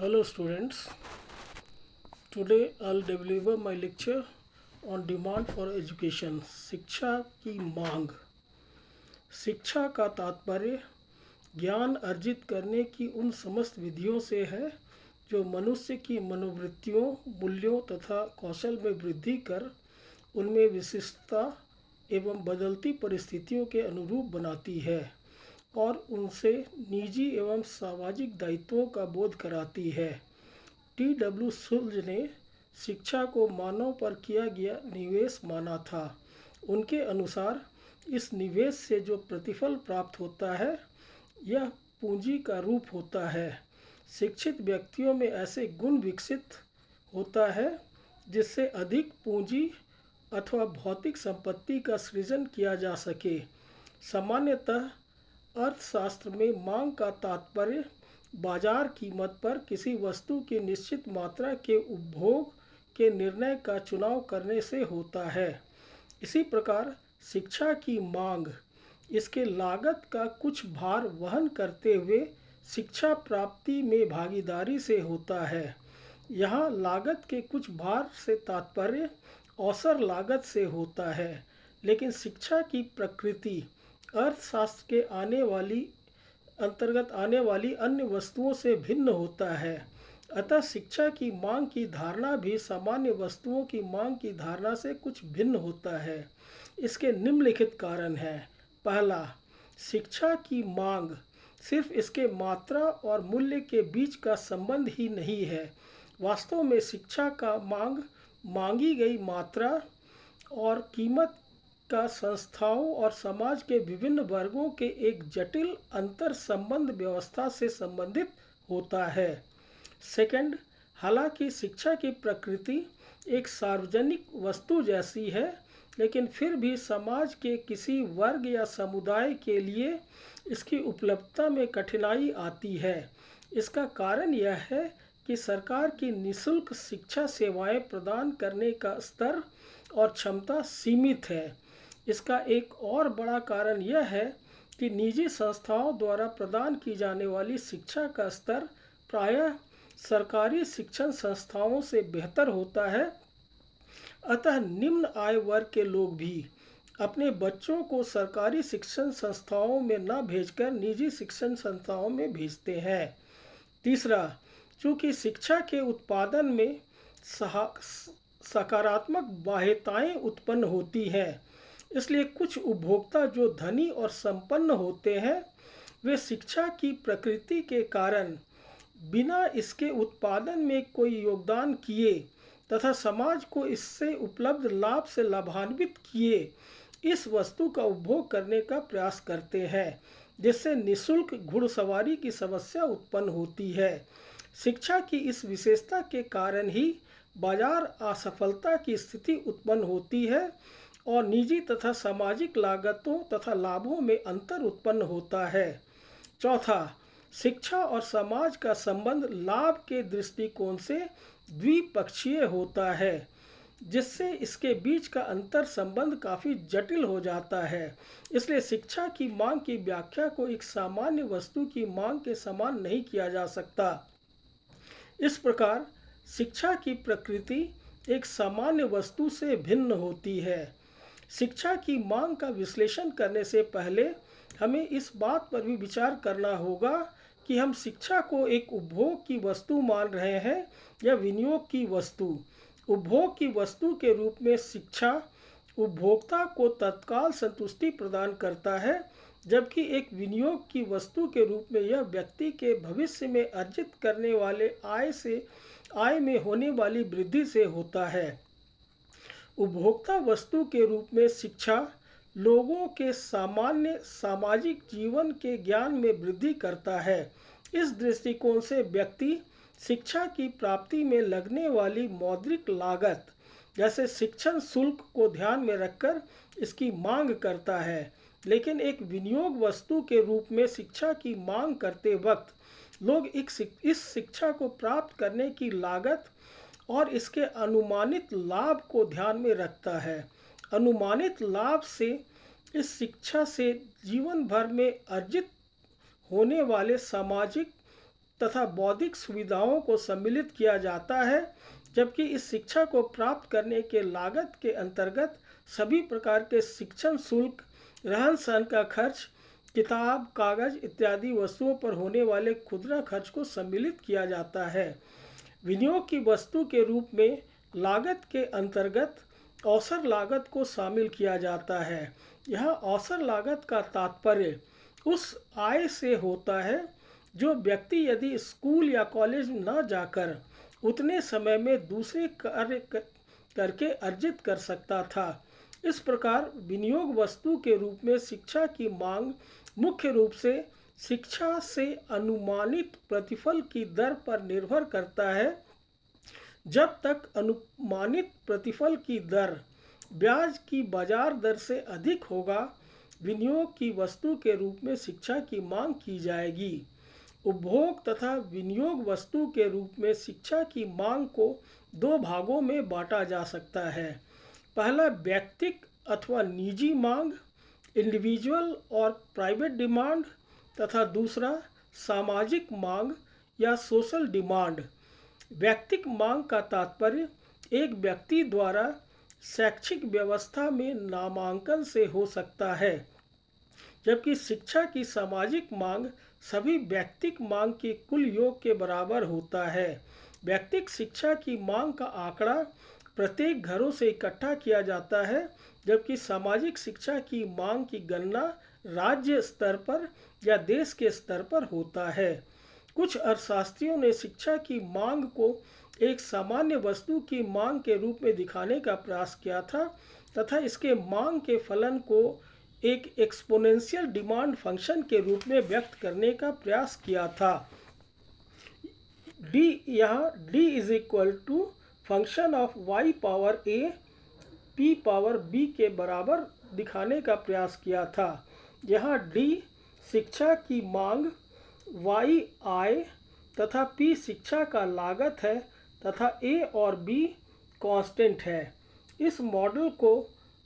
Hello students, today I'll deliver my lecture on demand for education. शिक्षा की मांग। शिक्षा का तात्पर्य ज्ञान अर्जित करने की उन समस्त विधियों से है जो मनुष्य की मनोवृत्तियों, मूल्यों तथा कौशल में वृद्धि कर उनमें विशिष्टता एवं बदलती परिस्थितियों के अनुरूप बनाती है और उनसे निजी एवं सामाजिक दायित्वों का बोध कराती है। टी.डब्ल्यू. सुल्ज ने शिक्षा को मानव पर किया गया निवेश माना था। उनके अनुसार इस निवेश से जो प्रतिफल प्राप्त होता है यह पूंजी का रूप होता है। शिक्षित व्यक्तियों में ऐसे गुण विकसित होता है जिससे अधिक पूंजी अथवा भौतिक संपत्ति का सृजन किया जा सके। सामान्यतः अर्थशास्त्र में मांग का तात्पर्य बाजार कीमत पर किसी वस्तु की निश्चित मात्रा के उपभोग के निर्णय का चुनाव करने से होता है। इसी प्रकार शिक्षा की मांग इसके लागत का कुछ भार वहन करते हुए शिक्षा प्राप्ति में भागीदारी से होता है। यहाँ लागत के कुछ भार से तात्पर्य अवसर लागत से होता है, लेकिन शिक्षा की प्रकृति अर्थशास्त्र के अंतर्गत आने वाली अन्य वस्तुओं से भिन्न होता है। अतः शिक्षा की मांग की धारणा भी सामान्य वस्तुओं की मांग की धारणा से कुछ भिन्न होता है। इसके निम्नलिखित कारण हैं। पहला, शिक्षा की मांग सिर्फ इसके मात्रा और मूल्य के बीच का संबंध ही नहीं है। वास्तव में शिक्षा का मांगी गई मात्रा और कीमत का संस्थाओं और समाज के विभिन्न वर्गों के एक जटिल अंतर संबंध व्यवस्था से संबंधित होता है। सेकंड, हालांकि शिक्षा की प्रकृति एक सार्वजनिक वस्तु जैसी है, लेकिन फिर भी समाज के किसी वर्ग या समुदाय के लिए इसकी उपलब्धता में कठिनाई आती है। इसका कारण यह है कि सरकार की निःशुल्क शिक्षा सेवाएं प्रदान करने का स्तर और क्षमता सीमित है। इसका एक और बड़ा कारण यह है कि निजी संस्थाओं द्वारा प्रदान की जाने वाली शिक्षा का स्तर प्रायः सरकारी शिक्षण संस्थाओं से बेहतर होता है। अतः निम्न आय वर्ग के लोग भी अपने बच्चों को सरकारी शिक्षण संस्थाओं में न भेजकर निजी शिक्षण संस्थाओं में भेजते हैं। तीसरा, चूँकि शिक्षा के उत्पादन में सकारात्मक बाह्यताएं उत्पन्न होती हैं, इसलिए कुछ उपभोक्ता जो धनी और संपन्न होते हैं वे शिक्षा की प्रकृति के कारण बिना इसके उत्पादन में कोई योगदान किए तथा समाज को इससे उपलब्ध लाभ से लाभान्वित किए इस वस्तु का उपभोग करने का प्रयास करते हैं, जिससे निःशुल्क घुड़सवारी की समस्या उत्पन्न होती है। शिक्षा की इस विशेषता के कारण ही बाजार असफलता की स्थिति उत्पन्न होती है और निजी तथा सामाजिक लागतों तथा लाभों में अंतर उत्पन्न होता है। चौथा, शिक्षा और समाज का संबंध लाभ के दृष्टिकोण से द्विपक्षीय होता है, जिससे इसके बीच का अंतर संबंध काफ़ी जटिल हो जाता है। इसलिए शिक्षा की मांग की व्याख्या को एक सामान्य वस्तु की मांग के समान नहीं किया जा सकता। इस प्रकार शिक्षा की प्रकृति एक सामान्य वस्तु से भिन्न होती है। शिक्षा की मांग का विश्लेषण करने से पहले हमें इस बात पर भी विचार करना होगा कि हम शिक्षा को एक उपभोग की वस्तु मान रहे हैं या विनियोग की वस्तु। उपभोग की वस्तु के रूप में शिक्षा उपभोक्ता को तत्काल संतुष्टि प्रदान करता है, जबकि एक विनियोग की वस्तु के रूप में यह व्यक्ति के भविष्य में अर्जित करने वाले आय में होने वाली वृद्धि से होता है। उपभोक्ता वस्तु के रूप में शिक्षा लोगों के सामान्य सामाजिक जीवन के ज्ञान में वृद्धि करता है। इस दृष्टिकोण से व्यक्ति शिक्षा की प्राप्ति में लगने वाली मौद्रिक लागत जैसे शिक्षण शुल्क को ध्यान में रखकर इसकी मांग करता है, लेकिन एक विनियोग वस्तु के रूप में शिक्षा की मांग करते वक्त लोग इस शिक्षा को प्राप्त करने की लागत और इसके अनुमानित लाभ को ध्यान में रखता है। अनुमानित लाभ से इस शिक्षा से जीवन भर में अर्जित होने वाले सामाजिक तथा बौद्धिक सुविधाओं को सम्मिलित किया जाता है, जबकि इस शिक्षा को प्राप्त करने के लागत के अंतर्गत सभी प्रकार के शिक्षण शुल्क, रहन सहन का खर्च, किताब, कागज इत्यादि वस्तुओं पर होने वाले खुदरा खर्च को सम्मिलित किया जाता है। विनियोग की वस्तु के रूप में लागत के अंतर्गत अवसर लागत को शामिल किया जाता है। यह अवसर लागत का तात्पर्य उस आय से होता है जो व्यक्ति यदि स्कूल या कॉलेज न जाकर उतने समय में दूसरे कार्य करके अर्जित कर सकता था। इस प्रकार विनियोग वस्तु के रूप में शिक्षा की मांग मुख्य रूप से शिक्षा से अनुमानित प्रतिफल की दर पर निर्भर करता है। जब तक अनुमानित प्रतिफल की दर ब्याज की बाजार दर से अधिक होगा, विनियोग की वस्तु के रूप में शिक्षा की मांग की जाएगी। उपभोग तथा विनियोग वस्तु के रूप में शिक्षा की मांग को दो भागों में बांटा जा सकता है। पहला व्यक्तिक अथवा निजी मांग, इंडिविजुअल और प्राइवेट डिमांड, तथा दूसरा सामाजिक मांग या सोशल डिमांड। व्यक्तिक मांग का तात्पर्य एक व्यक्ति द्वारा शैक्षिक व्यवस्था में नामांकन से हो सकता है, जबकि शिक्षा की सामाजिक मांग सभी व्यक्तिक मांग के कुल योग के बराबर होता है। व्यक्तिक शिक्षा की मांग का आंकड़ा प्रत्येक घरों से इकट्ठा किया जाता है, जबकि सामाजिक शिक्षा की मांग की गणना राज्य स्तर पर या देश के स्तर पर होता है। कुछ अर्थशास्त्रियों ने शिक्षा की मांग को एक सामान्य वस्तु की मांग के रूप में दिखाने का प्रयास किया था तथा इसके मांग के फलन को एक एक्सपोनेंशियल डिमांड फंक्शन के रूप में व्यक्त करने का प्रयास किया था। यहाँ d is equal to function of y power a p power b के बराबर दिखाने का प्रयास किया था। यहाँ d शिक्षा की मांग, y आय तथा p शिक्षा का लागत है तथा a और b कांस्टेंट है। इस मॉडल को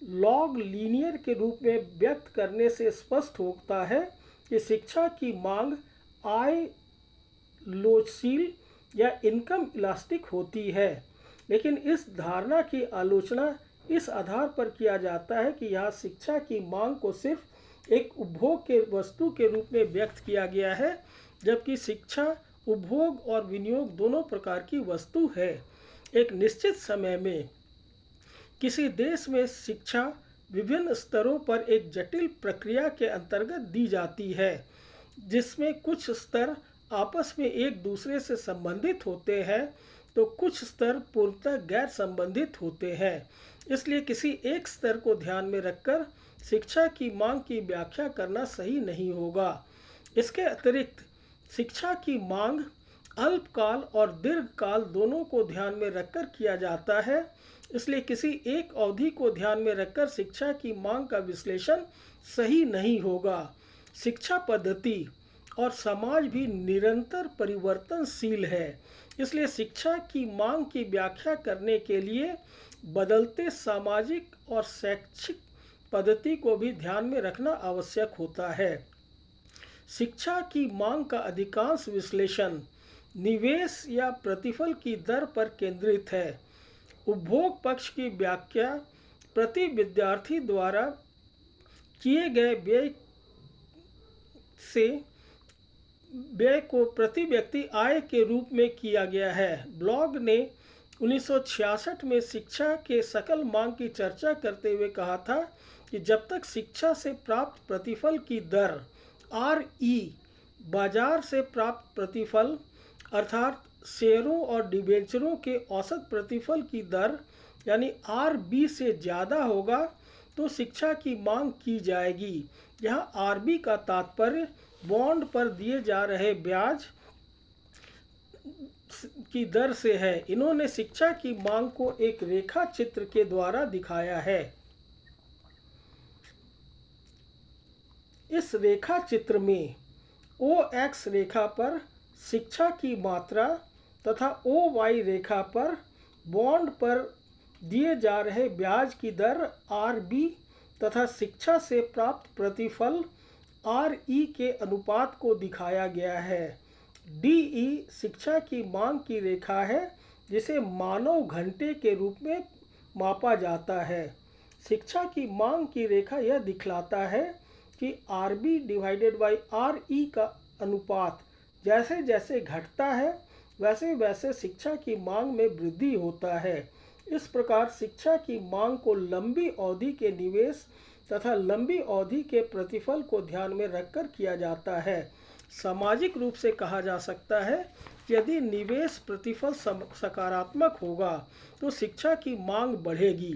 लॉग लीनियर के रूप में व्यक्त करने से स्पष्ट होता है कि शिक्षा की मांग आय लोचशील या इनकम इलास्टिक होती है, लेकिन इस धारणा की आलोचना इस आधार पर किया जाता है कि यह शिक्षा की मांग को सिर्फ एक उपभोग के वस्तु के रूप में व्यक्त किया गया है, जबकि शिक्षा उपभोग और विनियोग दोनों प्रकार की वस्तु है। एक निश्चित समय में किसी देश में शिक्षा विभिन्न स्तरों पर एक जटिल प्रक्रिया के अंतर्गत दी जाती है, जिसमें कुछ स्तर आपस में एक दूसरे से संबंधित होते हैं तो कुछ स्तर पूर्णतः गैर संबंधित होते हैं। इसलिए किसी एक स्तर को ध्यान में रखकर शिक्षा की मांग की व्याख्या करना सही नहीं होगा। इसके अतिरिक्त शिक्षा की मांग अल्पकाल और दीर्घकाल दोनों को ध्यान में रखकर किया जाता है, इसलिए किसी एक अवधि को ध्यान में रखकर शिक्षा की मांग का विश्लेषण सही नहीं होगा। शिक्षा पद्धति और समाज भी निरंतर परिवर्तनशील है, इसलिए शिक्षा की मांग की व्याख्या करने के लिए बदलते सामाजिक और शैक्षिक पद्धति को भी ध्यान में रखना आवश्यक होता है। शिक्षा की मांग का अधिकांश विश्लेषण निवेश या प्रतिफल की दर पर केंद्रित है। उपभोग पक्ष की व्याख्या प्रति विद्यार्थी द्वारा किए गए व्यय को प्रति व्यक्ति आय के रूप में किया गया है। ब्लॉग ने 1966 में शिक्षा के सकल मांग की चर्चा करते हुए कहा था कि जब तक शिक्षा से प्राप्त प्रतिफल की दर RE बाजार से प्राप्त प्रतिफल अर्थात शेयरों और डिबेंचरों के औसत प्रतिफल की दर यानी RB से ज़्यादा होगा तो शिक्षा की मांग की जाएगी। यहाँ RB का तात्पर्य बॉन्ड पर दिए जा रहे ब्याज की दर से है। इन्होंने शिक्षा की मांग को एक रेखा चित्र के द्वारा दिखाया है। इस रेखा चित्र में OX रेखा पर शिक्षा की मात्रा तथा OY रेखा पर बॉन्ड पर दिए जा रहे ब्याज की दर RB तथा शिक्षा से प्राप्त प्रतिफल RE के अनुपात को दिखाया गया है। DE शिक्षा की मांग की रेखा है जिसे मानव घंटे के रूप में मापा जाता है। शिक्षा की मांग की रेखा यह दिखलाता है कि RB डिवाइडेड बाई RE का अनुपात जैसे जैसे घटता है वैसे वैसे शिक्षा की मांग में वृद्धि होता है। इस प्रकार शिक्षा की मांग को लंबी अवधि के निवेश तथा लंबी अवधि के प्रतिफल को ध्यान में रखकर किया जाता है। सामाजिक रूप से कहा जा सकता है यदि निवेश प्रतिफल सकारात्मक होगा तो शिक्षा की मांग बढ़ेगी।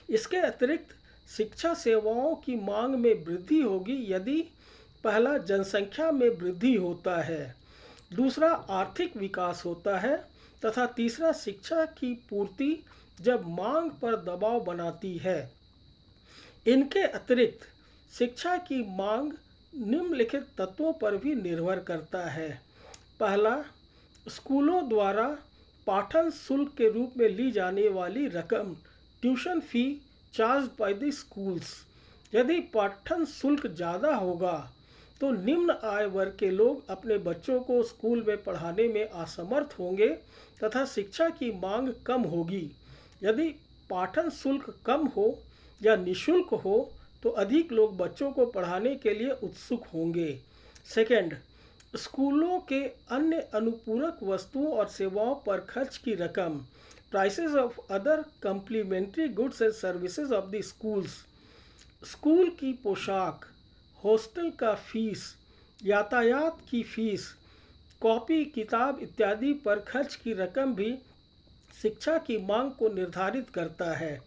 इसके अतिरिक्त शिक्षा सेवाओं की मांग में वृद्धि होगी यदि पहला जनसंख्या में वृद्धि होता है, दूसरा आर्थिक विकास होता है तथा तीसरा शिक्षा की पूर्ति जब मांग पर दबाव बनाती है। इनके अतिरिक्त शिक्षा की मांग निम्नलिखित तत्वों पर भी निर्भर करता है। पहला, स्कूलों द्वारा पाठन शुल्क के रूप में ली जाने वाली रकम, tuition fee charge by the schools. यदि पाठन शुल्क ज़्यादा होगा तो निम्न आय वर्ग के लोग अपने बच्चों को स्कूल में पढ़ाने में असमर्थ होंगे तथा शिक्षा की मांग कम होगी। यदि पाठन शुल्क कम हो या निःशुल्क हो तो अधिक लोग बच्चों को पढ़ाने के लिए उत्सुक होंगे। सेकंड, स्कूलों के अन्य अनुपूरक वस्तुओं और सेवाओं पर खर्च की रकम, prices of other complementary goods and services of the schools, school की पोशाक, हॉस्टल का फीस, यातायात की फीस, कॉपी किताब इत्यादि पर खर्च की रकम भी शिक्षा की मांग को निर्धारित करता है।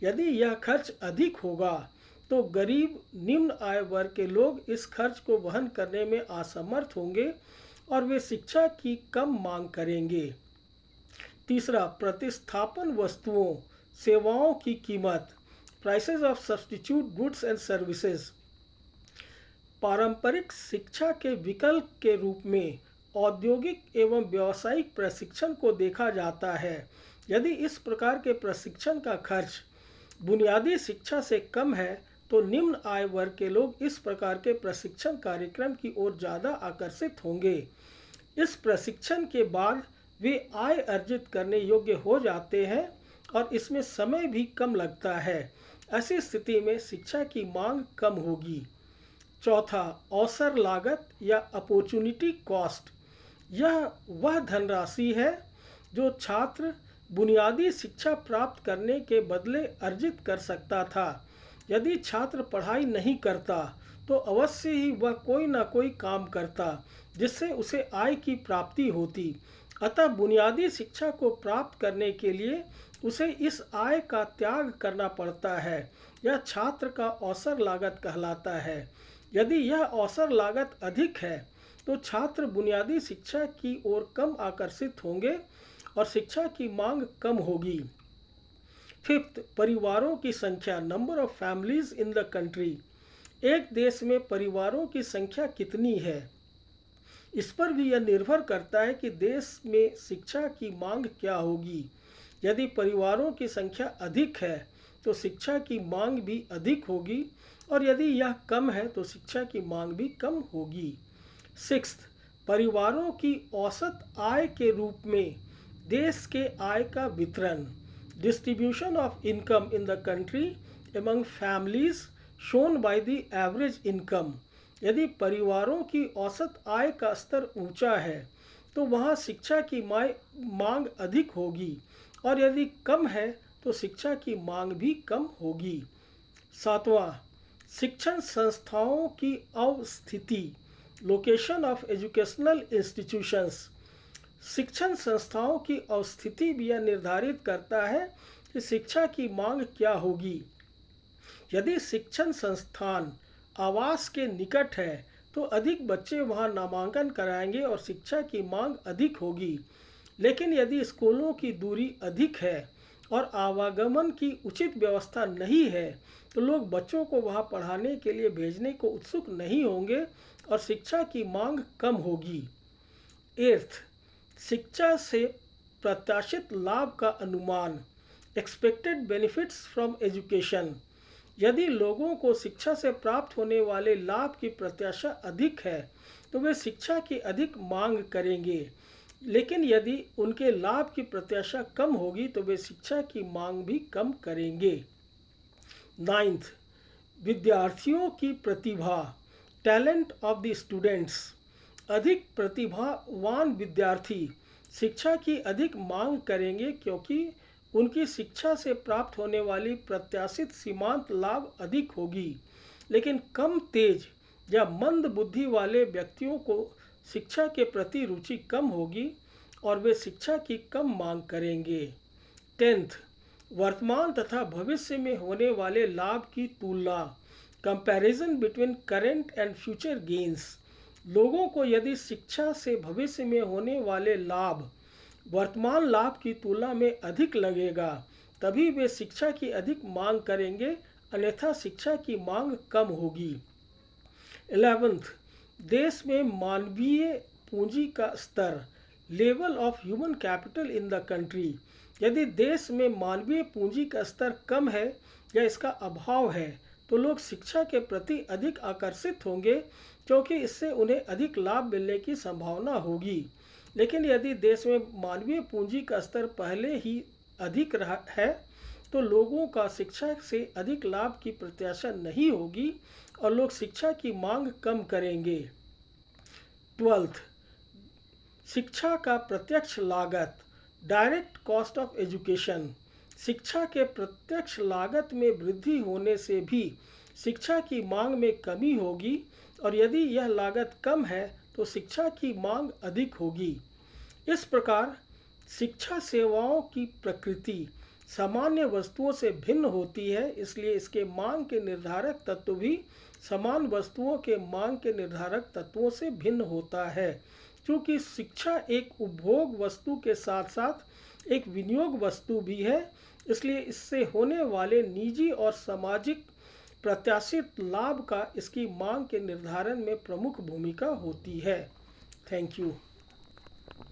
यदि यह खर्च अधिक होगा तो गरीब निम्न आय वर्ग के लोग इस खर्च को वहन करने में असमर्थ होंगे और वे शिक्षा की कम मांग करेंगे। तीसरा, प्रतिस्थापन वस्तुओं सेवाओं की कीमत, prices of substitute goods and services. पारंपरिक शिक्षा के विकल्प के रूप में औद्योगिक एवं व्यावसायिक प्रशिक्षण को देखा जाता है। यदि इस प्रकार के प्रशिक्षण का खर्च बुनियादी शिक्षा से कम है तो निम्न आय वर्ग के लोग इस प्रकार के प्रशिक्षण कार्यक्रम की ओर ज़्यादा आकर्षित होंगे। इस प्रशिक्षण के बाद वे आय अर्जित करने योग्य हो जाते हैं और इसमें समय भी कम लगता है। ऐसी स्थिति में शिक्षा की मांग कम होगी। चौथा, अवसर लागत या अपॉर्चुनिटी कॉस्ट। यह वह धनराशि है जो छात्र बुनियादी शिक्षा प्राप्त करने के बदले अर्जित कर सकता था। यदि छात्र पढ़ाई नहीं करता तो अवश्य ही वह कोई ना कोई काम करता जिससे उसे आय की प्राप्ति होती। अतः बुनियादी शिक्षा को प्राप्त करने के लिए उसे इस आय का त्याग करना पड़ता है। यह छात्र का अवसर लागत कहलाता है। यदि यह अवसर लागत अधिक है तो छात्र बुनियादी शिक्षा की ओर कम आकर्षित होंगे और शिक्षा की मांग कम होगी। फिफ्थ, परिवारों की संख्या, number of families in the country. एक देश में परिवारों की संख्या कितनी है, इस पर भी यह निर्भर करता है कि देश में शिक्षा की मांग क्या होगी। यदि परिवारों की संख्या अधिक है तो शिक्षा की मांग भी अधिक होगी और यदि यह कम है तो शिक्षा की मांग भी कम होगी। सिक्स्थ, परिवारों की औसत आय के रूप में देश के आय का वितरण, distribution of income in the country among families shown by the average income. यदि परिवारों की औसत आय का स्तर ऊंचा है तो वहाँ शिक्षा की मांग अधिक होगी और यदि कम है तो शिक्षा की मांग भी कम होगी। सातवां, शिक्षण संस्थाओं की अवस्थिति, लोकेशन ऑफ एजुकेशनल इंस्टीट्यूशंस। शिक्षण संस्थाओं की अवस्थिति भी यह निर्धारित करता है कि शिक्षा की मांग क्या होगी। यदि शिक्षण संस्थान आवास के निकट है तो अधिक बच्चे वहां नामांकन कराएंगे और शिक्षा की मांग अधिक होगी। लेकिन यदि स्कूलों की दूरी अधिक है और आवागमन की उचित व्यवस्था नहीं है तो लोग बच्चों को वहां पढ़ाने के लिए भेजने को उत्सुक नहीं होंगे और शिक्षा की मांग कम होगी। एट्थ, शिक्षा से प्रत्याशित लाभ का अनुमान, एक्सपेक्टेड बेनिफिट्स फ्रॉम एजुकेशन। यदि लोगों को शिक्षा से प्राप्त होने वाले लाभ की प्रत्याशा अधिक है तो वे शिक्षा की अधिक मांग करेंगे, लेकिन यदि उनके लाभ की प्रत्याशा कम होगी तो वे शिक्षा की मांग भी कम करेंगे। नाइन्थ, विद्यार्थियों की प्रतिभा, टैलेंट ऑफ द स्टूडेंट्स। अधिक प्रतिभावान विद्यार्थी शिक्षा की अधिक मांग करेंगे क्योंकि उनकी शिक्षा से प्राप्त होने वाली प्रत्याशित सीमांत लाभ अधिक होगी, लेकिन कम तेज या मंद बुद्धि वाले व्यक्तियों को शिक्षा के प्रति रुचि कम होगी और वे शिक्षा की कम मांग करेंगे। 10th, वर्तमान तथा भविष्य में होने वाले लाभ की तुलना, comparison between current and future gains. लोगों को यदि शिक्षा से भविष्य में होने वाले लाभ वर्तमान लाभ की तुलना में अधिक लगेगा तभी वे शिक्षा की अधिक मांग करेंगे, अन्यथा शिक्षा की मांग कम होगी। 11th, देश में मानवीय पूंजी का स्तर, level of human capital in the country. यदि देश में मानवीय पूंजी का स्तर कम है या इसका अभाव है तो लोग शिक्षा के प्रति अधिक आकर्षित होंगे क्योंकि इससे उन्हें अधिक लाभ मिलने की संभावना होगी। लेकिन यदि देश में मानवीय पूंजी का स्तर पहले ही अधिक है तो लोगों का शिक्षा से अधिक लाभ की प्रत्याशा नहीं होगी और लोग शिक्षा की मांग कम करेंगे। 12th, शिक्षा का प्रत्यक्ष लागत, डायरेक्ट कॉस्ट ऑफ एजुकेशन। शिक्षा के प्रत्यक्ष लागत में वृद्धि होने से भी शिक्षा की मांग में कमी होगी और यदि यह लागत कम है तो शिक्षा की मांग अधिक होगी। इस प्रकार शिक्षा सेवाओं की प्रकृति सामान्य वस्तुओं से भिन्न होती है, इसलिए इसके मांग के निर्धारक तत्व भी समान वस्तुओं के मांग के निर्धारक तत्वों से भिन्न होता है। क्योंकि शिक्षा एक उपभोग वस्तु के साथ साथ एक विनियोग वस्तु भी है, इसलिए इससे होने वाले निजी और सामाजिक प्रत्याशित लाभ का इसकी मांग के निर्धारण में प्रमुख भूमिका होती है। Thank you.